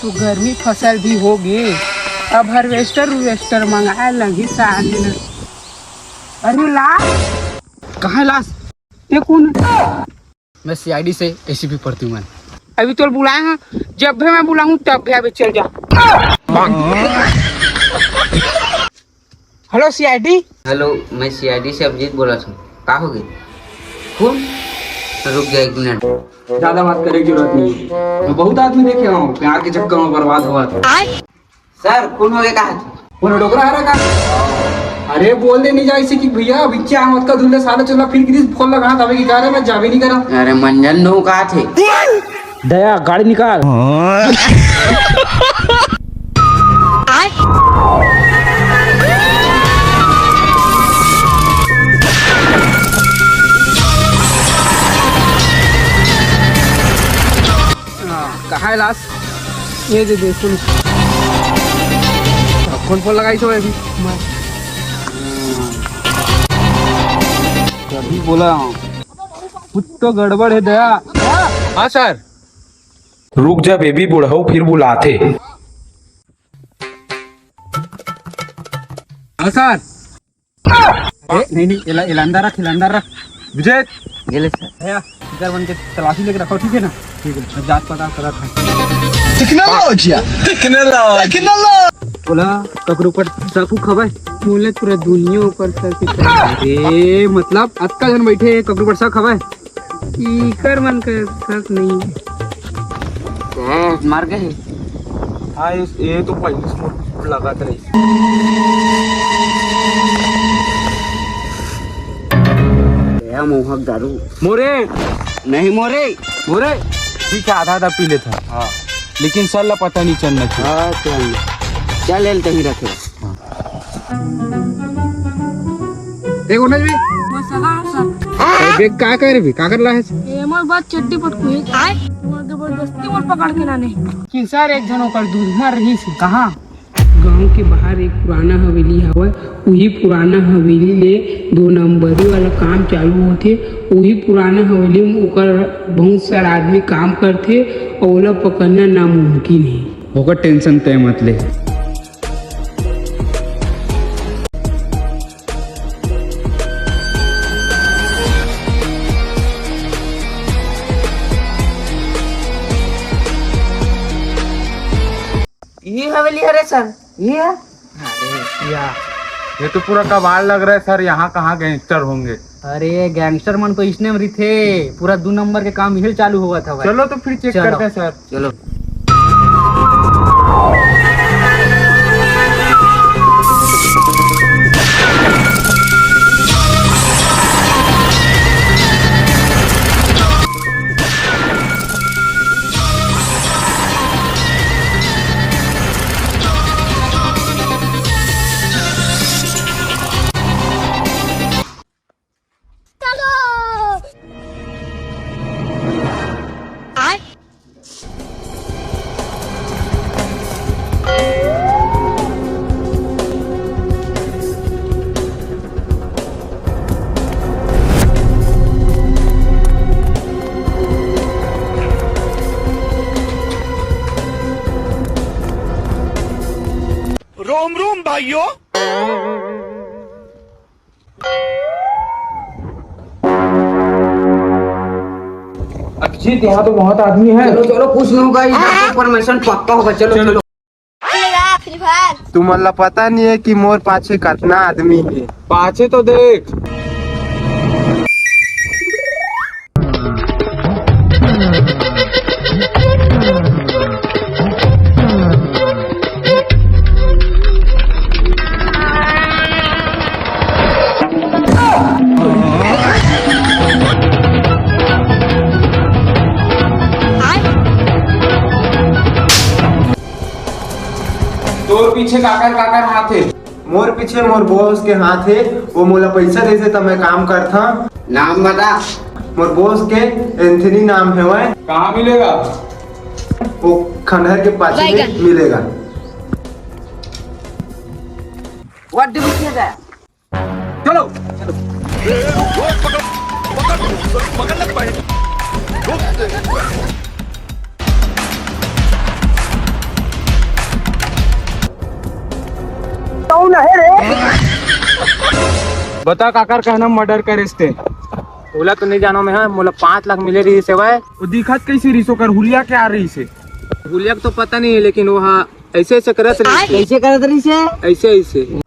तो गर्मी फसल भी होगी। अब हार्वेस्टर मंगाए लगी साल। अरे लाश कहाँ लाश? ये कौन? मैं सीआईडी से एसीपी प्रद्युमन। अभी तो बुलाए हैं, जब भी मैं बुलाऊं तब भी अभी चल जा। Hello CID. हेलो, मैं सीआईडी से अभिजीत बोला था। का हो गई? खून? रुक जा 1 मिनट। ज्यादा बात करने की जरूरत नहीं। मैं बहुत आदमी देखे हूँ प्यार के चक्कर में बर्बाद हुआ था। सर खून हो गया कहा था? वो डोकरा है का? अरे बोल दे नहीं जा इसे कि भैया बिच्चा मत का धुले साले चला फिर किसी फोन लगा था कि कह रहे मैं जा भी नहीं करा। अरे मंजन नो कहा थे। दया गाड़ी निकाल। कहाँ है लाश? ये दे दे सुन। कौन फोन लगाई तो अभी? कभी बोला कुछ तो गड़बड़ है दया। हाँ सर। रुक जा बेबी, बुढ़ऊ फिर बुलाते। हाँ सर। नहीं इलांदा रख विजय गेले सर। भैया इधर बन के तलाशी लेके रखो, ठीक है ना? ठीक है, मैं जांच पता करा था। बोला ककरो पर सकू खबर बोले पूरा दुनिया ऊपर सर। अरे मतलब अक्का जन बैठे ककरो पर शक हवे। कर मन कर शक नहीं है। मार गए। हाँ ये तो पहले से लगा था। मोहक दारू मोरे नहीं मोरे। ठीक है, आधा पी लेता। हाँ लेकिन सर ला पता नहीं चलना चाहिए। हाँ चल ले तभी रखे। देखो ना जी बेग का कर भी का कर रहा है। मोर बात चट्टी पटकू है मोर जबरदस्ती मोर पकड़ के लाने कि सर एक जन ओकर दूध मर रही से कहाँ? गांव के बाहर एक पुराना हवेली हवा। वही पुराना हवेली ले 2 नंबरी वाला काम चालू होते। वही पुराना हवेली में ओकर बहुत सारा आदमी काम करते और ओला पकड़ना नामुमकिन है। होगा टेंशन तय मत ले। ये हवेली है रे सर, ये है। ये तो पूरा कबाड़ लग रहा है सर। यहाँ कहाँ गैंगस्टर होंगे? अरे गैंगस्टर मन तो इसने मरी थे। पूरा 2 नंबर के काम यही चालू हुआ था भाई। चलो तो फिर चेक करते हैं सर। चलो रोम रोम भाइयों। अभिजीत यहाँ तो बहुत आदमी है। चलो कुछ नहीं होगा। परमिशन पक्का होगा। चलो फ्री फायर तुम्हारा पता नहीं है कि मोर पाछे कितना आदमी है। पाछे तो देख। तोर पीछे काकर हाथ है। मोर पीछे मोर बॉस के हाथ है। वो मोला पैसा देते तो मैं काम करता। नाम बता। मोर बॉस के एंथनी नाम है। वह कहाँ मिलेगा? वो खंडहर के पाछे में मिलेगा। व्हाट डू किया जाए? चलो पकड़ लग पाए। 1 बता काकर कहना मर्डर करे थे। बोला तो नहीं जानो मैं, हाँ मोला 5 लाख मिले रही सेवा। वो दिखत कैसी रिसो कर हुलिया क्या आ रही से? हुलिया तो पता नहीं है, लेकिन वहाँ ऐसे ऐसे करत रही। कैसे करत रही से? ऐसे ऐसे